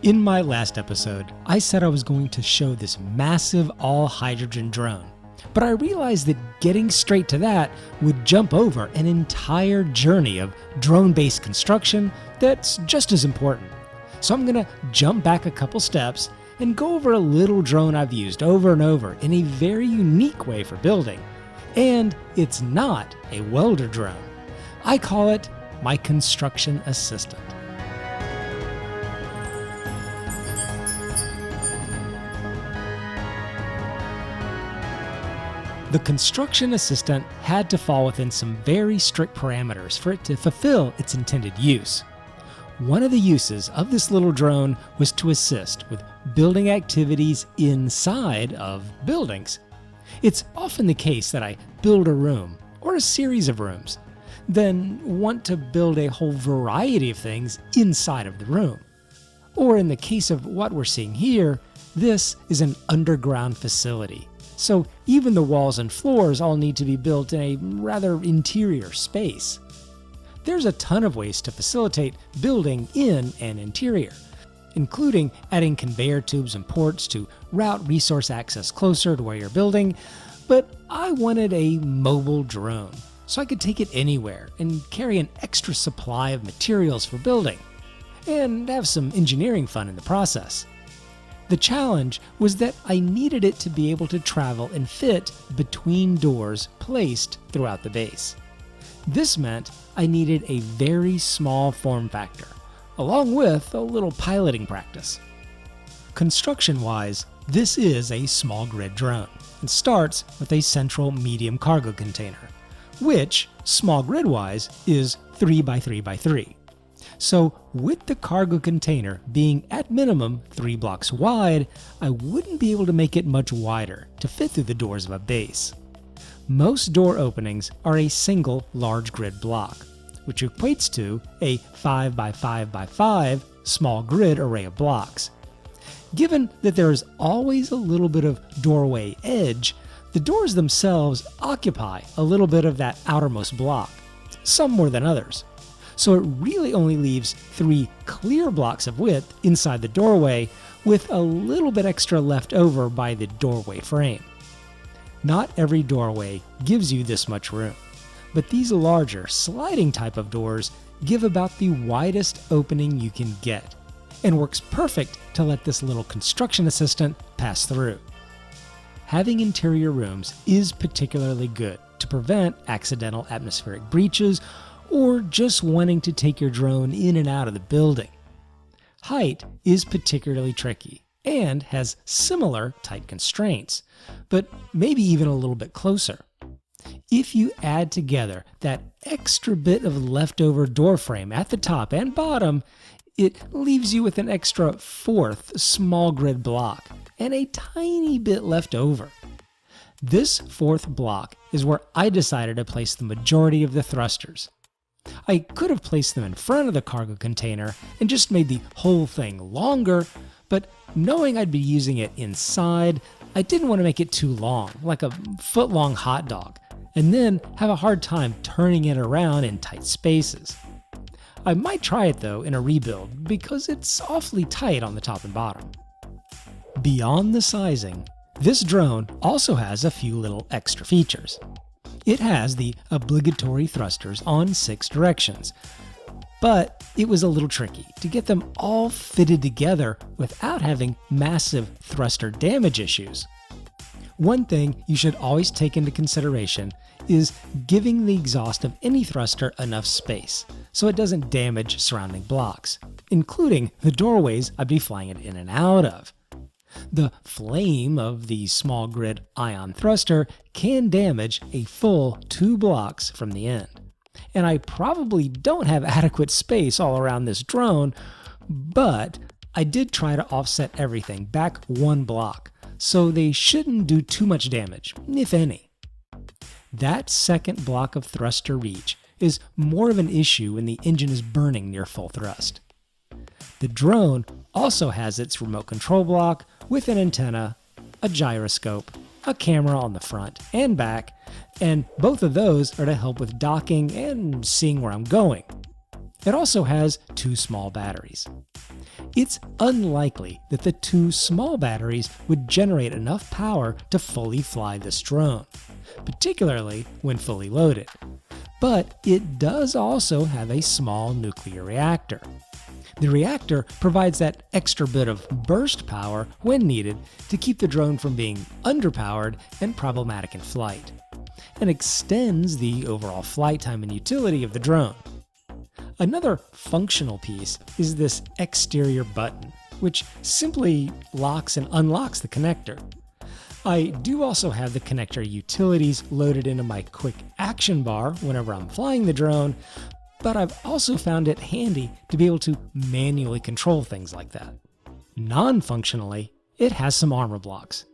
In my last episode, I said I was going to show this massive all-hydrogen drone, but I realized that getting straight to that would jump over an entire journey of drone-based construction that's just as important. So I'm going to jump back a couple steps and go over a little drone I've used over and over in a very unique way for building. And it's not a welder drone. I call it my construction assistant. The construction assistant had to fall within some very strict parameters for it to fulfill its intended use. One of the uses of this little drone was to assist with building activities inside of buildings. It's often the case that I build a room or a series of rooms, then want to build a whole variety of things inside of the room. Or in the case of what we're seeing here, this is an underground facility. So even the walls and floors all need to be built in a rather interior space. There's a ton of ways to facilitate building in an interior, including adding conveyor tubes and ports to route resource access closer to where you're building, but I wanted a mobile drone, so I could take it anywhere and carry an extra supply of materials for building, and have some engineering fun in the process. The challenge was that I needed it to be able to travel and fit between doors placed throughout the base. This meant I needed a very small form factor, along with a little piloting practice. Construction-wise, this is a small grid drone and starts with a central medium cargo container, which, small grid-wise, is 3x3x3. So with the cargo container being at minimum 3 blocks wide, I wouldn't be able to make it much wider to fit through the doors of a base. Most door openings are a single large grid block, which equates to a 5x5x5 small grid array of blocks. Given that there is always a little bit of doorway edge, the doors themselves occupy a little bit of that outermost block, some more than others. So it really only leaves 3 clear blocks of width inside the doorway, with a little bit extra left over by the doorway frame. Not every doorway gives you this much room, but these larger sliding type of doors give about the widest opening you can get, and works perfect to let this little construction assistant pass through. Having interior rooms is particularly good to prevent accidental atmospheric breaches or just wanting to take your drone in and out of the building. Height is particularly tricky and has similar tight constraints, but maybe even a little bit closer. If you add together that extra bit of leftover door frame at the top and bottom, it leaves you with an extra 4th small grid block and a tiny bit left over. This 4th block is where I decided to place the majority of the thrusters. I could have placed them in front of the cargo container and just made the whole thing longer, but knowing I'd be using it inside, I didn't want to make it too long, like a foot-long hot dog, and then have a hard time turning it around in tight spaces. I might try it though in a rebuild because it's awfully tight on the top and bottom. Beyond the sizing, this drone also has a few little extra features. It has the obligatory thrusters on 6 directions, but it was a little tricky to get them all fitted together without having massive thruster damage issues. One thing you should always take into consideration is giving the exhaust of any thruster enough space so it doesn't damage surrounding blocks, including the doorways I'd be flying it in and out of. The flame of the small grid ion thruster can damage a full 2 blocks from the end. And I probably don't have adequate space all around this drone, but I did try to offset everything back 1 block, so they shouldn't do too much damage, if any. That second block of thruster reach is more of an issue when the engine is burning near full thrust. The drone also has its remote control block with an antenna, a gyroscope, a camera on the front and back, and both of those are to help with docking and seeing where I'm going. It also has 2 small batteries. It's unlikely that the 2 small batteries would generate enough power to fully fly this drone, particularly when fully loaded. But it does also have a small nuclear reactor. The reactor provides that extra bit of burst power when needed to keep the drone from being underpowered and problematic in flight, and extends the overall flight time and utility of the drone. Another functional piece is this exterior button, which simply locks and unlocks the connector. I do also have the connector utilities loaded into my quick action bar whenever I'm flying the drone, but I've also found it handy to be able to manually control things like that. Non-functionally, it has some armor blocks.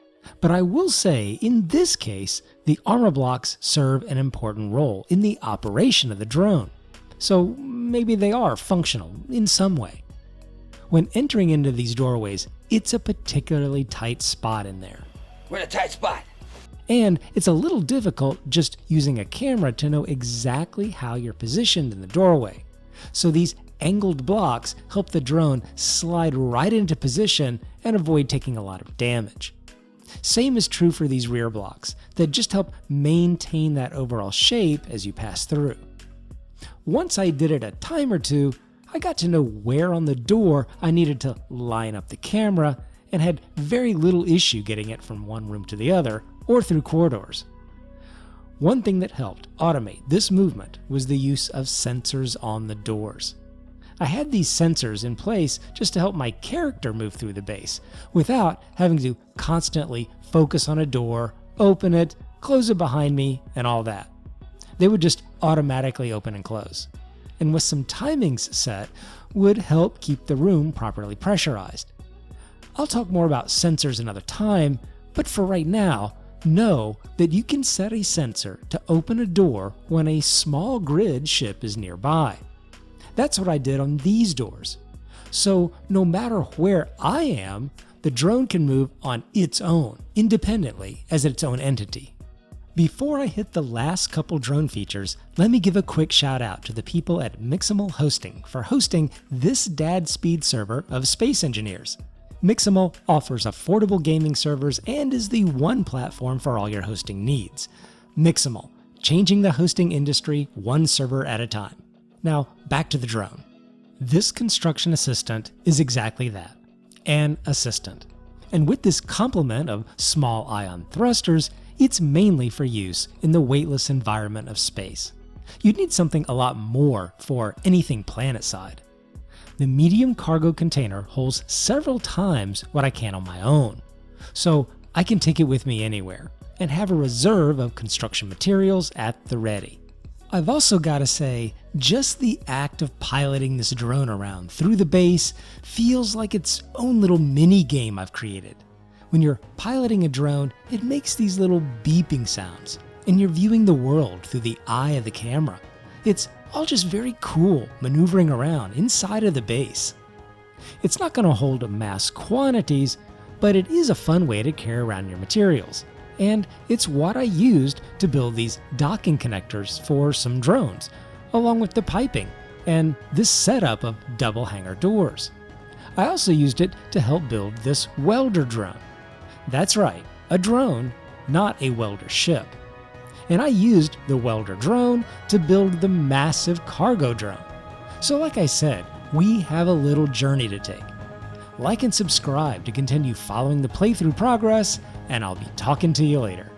But I will say, in this case, the armor blocks serve an important role in the operation of the drone. So maybe they are functional in some way. When entering into these doorways, it's a particularly tight spot in there. We're in a tight spot. And it's a little difficult just using a camera to know exactly how you're positioned in the doorway. So these angled blocks help the drone slide right into position and avoid taking a lot of damage. Same is true for these rear blocks that just help maintain that overall shape as you pass through. Once I did it a time or two, I got to know where on the door I needed to line up the camera and had very little issue getting it from one room to the other or through corridors. One thing that helped automate this movement was the use of sensors on the doors. I had these sensors in place just to help my character move through the base without having to constantly focus on a door, open it, close it behind me, and all that. They would just automatically open and close. And with some timings set, would help keep the room properly pressurized. I'll talk more about sensors another time, but for right now, know that you can set a sensor to open a door when a small grid ship is nearby. That's what I did on these doors. So no matter where I am, the drone can move on its own, independently as its own entity. Before I hit the last couple drone features, let me give a quick shout out to the people at Miximal Hosting for hosting this dad speed server of space engineers. Miximal offers affordable gaming servers and is the one platform for all your hosting needs. Miximal, changing the hosting industry one server at a time. Now, back to the drone. This construction assistant is exactly that, an assistant. And with this complement of small ion thrusters, it's mainly for use in the weightless environment of space. You'd need something a lot more for anything planet-side. The medium cargo container holds several times what I can on my own, so I can take it with me anywhere and have a reserve of construction materials at the ready. I've also got to say, just the act of piloting this drone around through the base feels like its own little mini game I've created. When you're piloting a drone, it makes these little beeping sounds, and you're viewing the world through the eye of the camera. It's all just very cool maneuvering around inside of the base. It's not going to hold mass quantities, but it is a fun way to carry around your materials. And it's what I used to build these docking connectors for some drones, along with the piping and this setup of double hangar doors. I also used it to help build this welder drone. That's right, a drone, not a welder ship. And I used the welder drone to build the massive cargo drone. So like I said, we have a little journey to take. Like and subscribe to continue following the playthrough progress, and I'll be talking to you later.